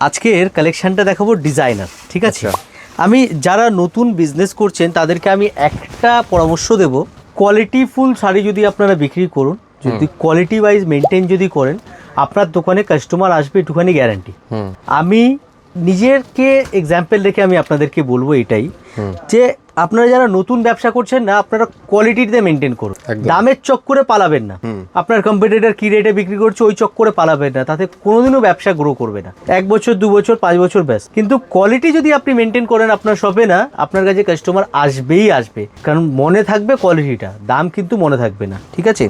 আজকের কালেকশনটা দেখাবো ডিজাইনার, ঠিক আছে? আমি যারা নতুন বিজনেস করছেন তাদেরকে আমি একটা পরামর্শ দেব, কোয়ালিটিফুল শাড়ি যদি আপনারা বিক্রি করুন, যদি কোয়ালিটি ওয়াইজ মেনটেন যদি করেন, আপনার দোকানে কাস্টমার আসবে একটুখানি গ্যারান্টি। আমি নিজেরকে এক্সাম্পল রেখে আমি আপনাদেরকে বলবো এটাই যে আপনারা যারা নতুন ব্যবসা করছেন না, আপনারা কোয়ালিটিতে মেনটেন করুন, দামের চক্করে পালাবেন না। আপনার কম্পিটিটর কি রেটে বিক্রি করছে ওই চক্করে পালাবেন না, তাতে কোনোদিনও ব্যবসা গ্রো করবে না। 1 বছর 2 বছর 5 বছর ব্যাস, কিন্তু কোয়ালিটি যদি আপনি মেনটেন করেন আপনার শপে, না আপনার কাছে কাস্টমার আসবেই আসবে, কারণ মনে থাকবে কোয়ালিটিটা, দাম কিন্তু মনে থাকবে না, ঠিক আছে?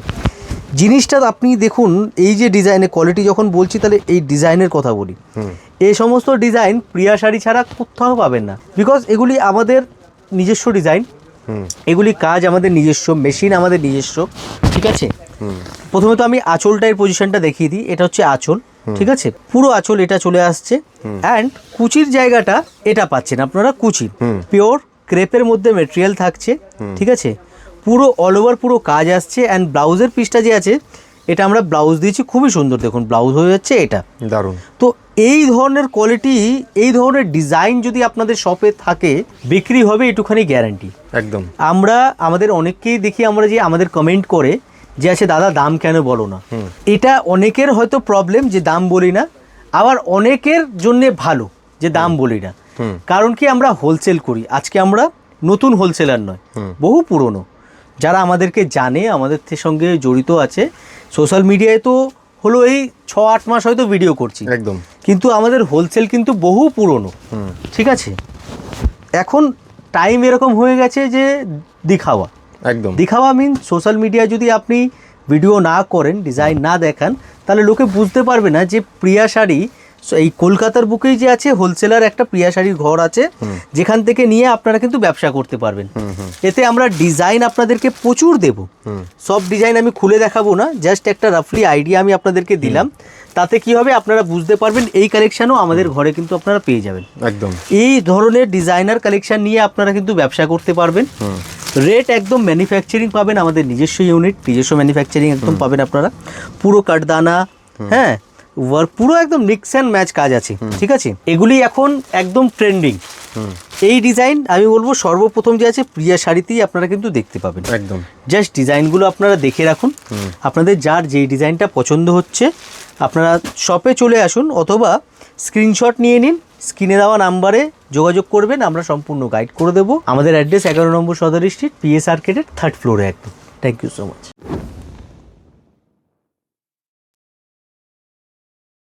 জিনিসটা আপনি দেখুন, এই যে ডিজাইনের কোয়ালিটি যখন বলছি, তাহলে এই ডিজাইনের কথা বলি। এই সমস্ত ডিজাইন প্রিয়া শাড়ি ছাড়া কোথাও পাবেন না, বিকজ এগুলি আমাদের নিজস্ব ডিজাইন, এগুলি কাজ আমাদের নিজস্ব, মেশিন আমাদের নিজস্ব, ঠিক আছে? প্রথমে তো আমি আঁচলটার পজিশনটা দেখিয়ে দিই। এটা হচ্ছে আঁচল, ঠিক আছে? পুরো আঁচল এটা চলে আসছে, অ্যান্ড কুচির জায়গাটা এটা পাচ্ছেন আপনারা, কুচি পিওর ক্রেপের মধ্যে মেটেরিয়াল থাকছে, ঠিক আছে? পুরো অল ওভার পুরো কাজ আসছে, অ্যান্ড ব্লাউজের পিসটা যে আছে এটা আমরা ব্লাউজ দিয়েছি, খুবই সুন্দর, দেখুন ব্লাউজ হয়ে যাচ্ছে এটা, দারুণ। তো এই ধরনের কোয়ালিটি, এই ধরনের ডিজাইন যদি আপনাদের শপে থাকে, বিক্রি হবে একটুখানি গ্যারান্টি একদম। আমরা আমাদের অনেককেই দেখি, আমরা যে আমাদের কমেন্ট করে যে আছে দাদা দাম কেন বলো না, এটা অনেকের হয়তো প্রবলেম যে দাম বলি না, আবার অনেকের জন্যে ভালো যে দাম বলি না। কারণ কি, আমরা হোলসেল করি। আজকে আমরা নতুন হোলসেলার নয়, বহু পুরনো, যারা আমাদেরকে জানে, আমাদের সঙ্গে জড়িত আছে। সোশ্যাল মিডিয়ায় তো হলো এই 6-8 মাস হয়তো ভিডিও করছি একদম, কিন্তু আমাদের হোলসেল কিন্তু বহু পুরনো, ঠিক আছে? এখন টাইম এরকম হয়ে গেছে যে দিখাওয়া, একদম দিখাওয়া মিন সোশ্যাল মিডিয়ায় যদি আপনি ভিডিও না করেন, ডিজাইন না দেখান, তাহলে লোকে বুঝতে পারবে না যে প্রিয়া শাড়ি এই কলকাতার বুকেই যে আছে হোলসেলার একটা প্রিয়া শাড়ির ঘর আছে, যেখান থেকে নিয়ে আপনারা কিন্তু ব্যবসা করতে পারবেন। এতে আমরা ডিজাইন আপনাদেরকে প্রচুর দেব, সব ডিজাইন আমি খুলে দেখাবো না, জাস্ট একটা রাফলি আইডিয়া আমি আপনাদেরকে দিলাম। তাতে কি হবে, আপনারা বুঝতে পারবেন এই কালেকশানও আমাদের ঘরে কিন্তু আপনারা পেয়ে যাবেন একদম। এই ধরনের ডিজাইনার কালেকশান নিয়ে আপনারা কিন্তু ব্যবসা করতে পারবেন। রেট একদম ম্যানুফ্যাকচারিং পাবেন, আমাদের নিজস্ব ইউনিট, নিজস্ব ম্যানুফ্যাকচারিং একদম পাবেন আপনারা। পুরো কাঠদানা, হ্যাঁ, ওয়ার্ক পুরো একদম মিক্স অ্যান্ড ম্যাচ কাজ আছে, ঠিক আছে? এগুলি এখন একদম ট্রেন্ডিং। এই ডিজাইন আমি বলবো সর্বপ্রথম যে আছে প্রিয়া শাড়িতেই আপনারা কিন্তু দেখতে পাবেন একদম। জাস্ট ডিজাইনগুলো আপনারা দেখে রাখুন, আপনাদের যার যেই ডিজাইনটা পছন্দ হচ্ছে আপনারা শপে চলে আসুন, অথবা স্ক্রিনশট নিয়ে নিন, স্ক্রিনে দেওয়া নাম্বারে যোগাযোগ করবেন, আমরা সম্পূর্ণ গাইড করে দেবো। আমাদের অ্যাড্রেস 11 নম্বর সদর স্ট্রিট, PS আর্কেডের 3rd ফ্লোরে একদম। Thank you so much.